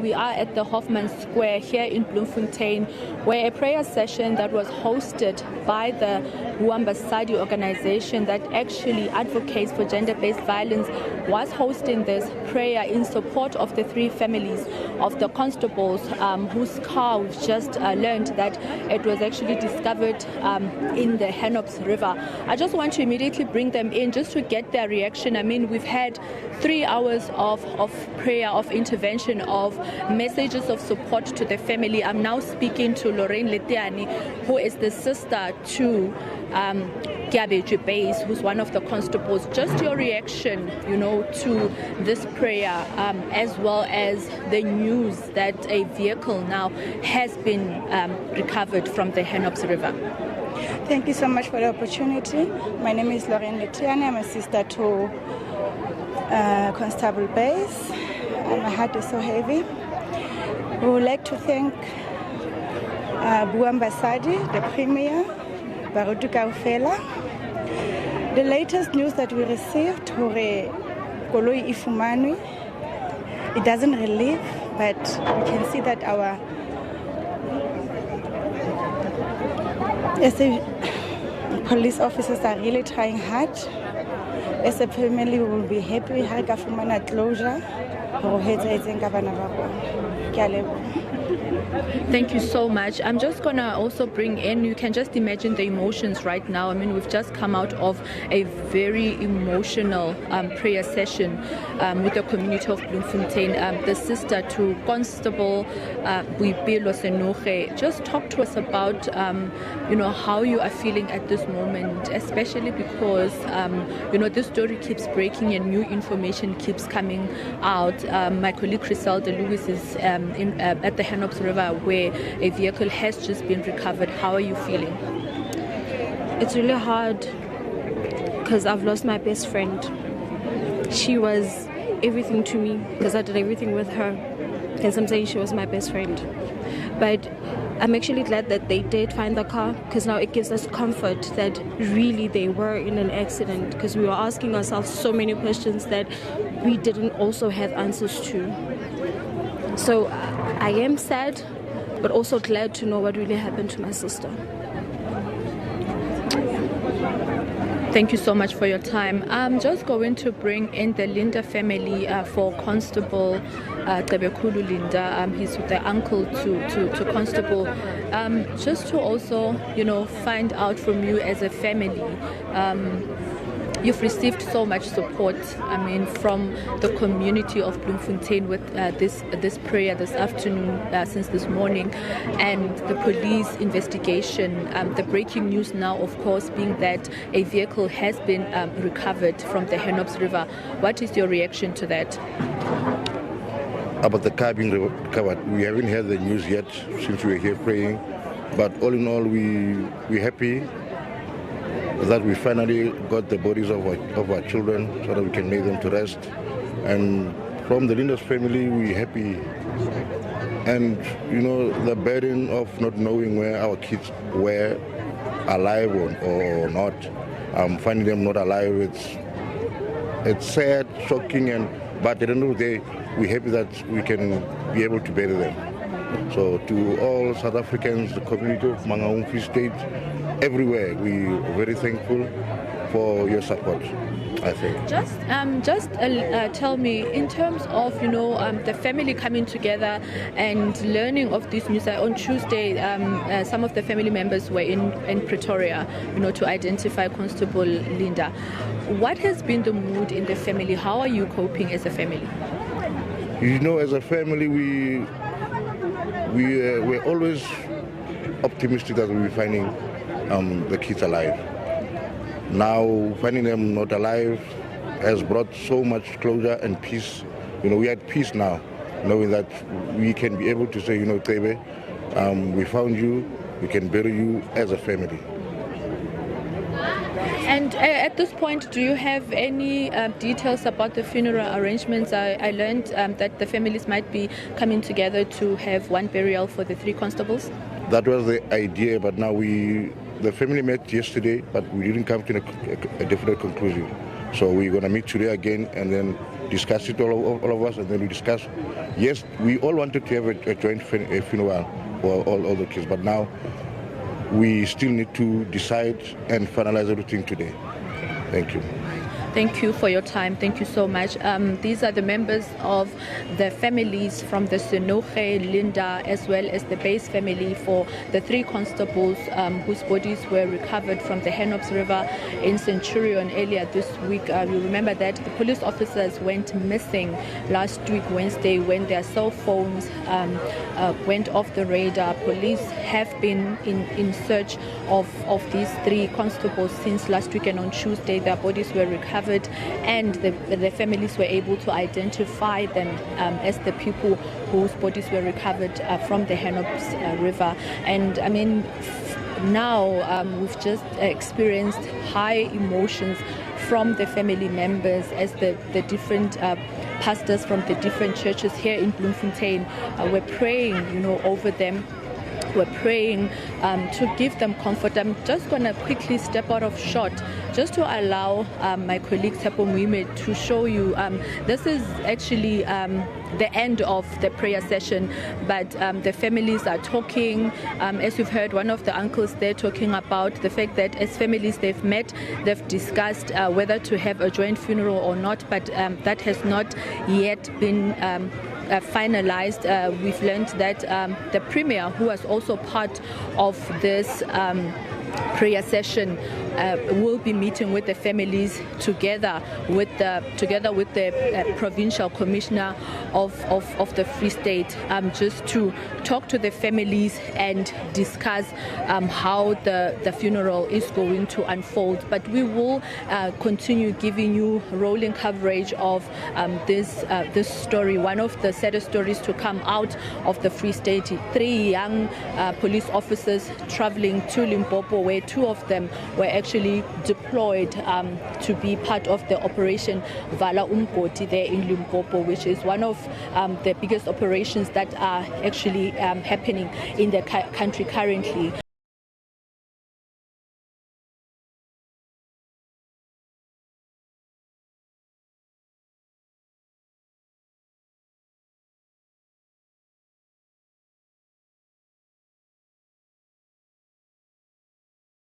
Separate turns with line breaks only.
we are at the Hoffman Square here in Bloemfontein, where a prayer session that was hosted by the Basadi organization that actually advocates for gender-based violence was hosting this prayer in support of the 3 families of the constables whose car we've just learned that it was actually discovered in the Henops River. I just want to immediately bring them in just to get their reaction. I mean, we've had 3 hours of prayer, of intervention, of messages of support to the family. I'm now speaking to Lorraine Letiani, who is the sister to Kamogelo Seekoei, who's one of the constables. Just your reaction, to this prayer, as well as the news that a vehicle now has been recovered from the Henops River.
Thank you so much for the opportunity. My name is Lorraine Letiani. I'm a sister to Constable Base, and my heart is so heavy. We would like to thank Basadi, the Premier, Barutu Kaufela. The latest news that we received, Hore Koloi Ifumani, it doesn't relieve, but we can see that our police officers are really trying hard. As a family, we will be happy. Harikafumana closure.
Thank you so much. I'm just going to also bring in, you can just imagine the emotions right now. I mean, we've just come out of a very emotional prayer session with the community of Bloemfontein. The sister to Constable Boipelo Seekoei, just talk to us about, how you are feeling at this moment, especially because, this story keeps breaking and new information keeps coming out. My colleague Griselda Lewis is at the Henops River where a vehicle has just been recovered. How are you feeling?
It's really hard because I've lost my best friend. She was everything to me because I did everything with her. And I'm saying she was my best friend. But I'm actually glad that they did find the car because now it gives us comfort that really they were in an accident, because we were asking ourselves so many questions that we didn't also have answers to. So I am sad, but also glad to know what really happened to my sister.
Thank you so much for your time. I'm just going to bring in the Linda family for Constable Tebekhulu Linda. He's the uncle to Constable. Just to also, find out from you as a family. You've received so much support, from the community of Bloemfontein with this prayer this afternoon, since this morning, and the police investigation. The breaking news now, of course, being that a vehicle has been recovered from the Henops River. What is your reaction to that?
About the car being recovered, we haven't heard the news yet since we were here praying, but all in all, we're happy that we finally got the bodies of our children so that we can lay them to rest. And from the Linda's family, we're happy. And, the burden of not knowing where our kids were alive or not, finding them not alive, it's sad, shocking, but at the end of the day, we're happy that we can be able to bury them. So to all South Africans, the community of Mangaung Free State, everywhere, we're very thankful for your support, I think.
Just tell me, in terms of, the family coming together and learning of this news. On Tuesday, some of the family members were in Pretoria, to identify Constable Linda. What has been the mood in the family? How are you coping as a family?
As a family, we're always optimistic that we'll be finding the kids alive. Now, finding them not alive has brought so much closure and peace. We had peace now, knowing that we can be able to say, Tebe, we found you, we can bury you as a family.
And at this point, do you have any details about the funeral arrangements? I learned that the families might be coming together to have one burial for the 3 constables.
That was the idea, but now the family met yesterday, but we didn't come to a definite conclusion. So we're going to meet today again and then discuss it, all of us, and then we discuss. Yes, we all wanted to have a joint funeral for all the kids, but now we still need to decide and finalize everything today. Thank you.
Thank you for your time. Thank you so much. These are the members of the families from the Seekoei, Linda, as well as the base family for the 3 constables whose bodies were recovered from the Henops River in Centurion earlier this week. You remember that the police officers went missing last week, Wednesday, when their cell phones went off the radar. Police have been in search of these 3 constables since last week, and on Tuesday their bodies were recovered, and the families were able to identify them as the people whose bodies were recovered from the Henops River. And I mean, now we've just experienced high emotions from the family members as the different pastors from the different churches here in Bloemfontein were praying, over them. We're praying to give them comfort. I'm just going to quickly step out of shot just to allow my colleague Tsepo Muime to show you. This is actually the end of the prayer session, but the families are talking. As you've heard, one of the uncles there talking about the fact that as families they've met, they've discussed whether to have a joint funeral or not, but that has not yet been finalized. We've learned that the Premier, who was also part of this prayer session, will be meeting with the families together with the provincial commissioner of the Free State, just to talk to the families and discuss how the funeral is going to unfold. But we will continue giving you rolling coverage of this story. One of the saddest stories to come out of the Free State: 3 young police officers traveling to Limpopo, where 2 of them were actually deployed to be part of the Operation Vala Umgoti there in Limpopo, which is one of the biggest operations that are actually happening in the country currently.